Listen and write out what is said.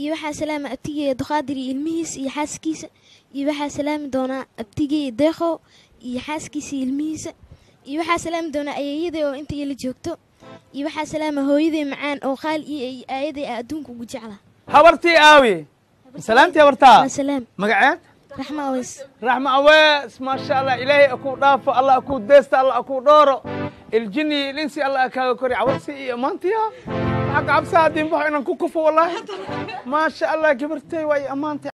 iyo waxaa salaama abtigay Duqaadir iyo ilmihiisa iyo xaaskiisa iyo waxaa salaami doonaa abtigay Deeqo iyo xaaskiisa iyo ilmihiisa iyo waxaa salaami doonaa ayeeyaday oo inta ila joogto iyo waxaa salaama hooyaday macaan oo qaal iyo aayaday adduunka ugu jeclaa habartii aawi salaamtii habartaa salaam magaceed raxma awees raxma awees ma sha Allah ilaahay aku dhaafo Allah aku deesta Allah aku dhooro الجني الانسي الله كوري عورسي امانتيها حق عبسها دين بحو انن كوكفو والله ما شاء الله كبرتي واي امانتي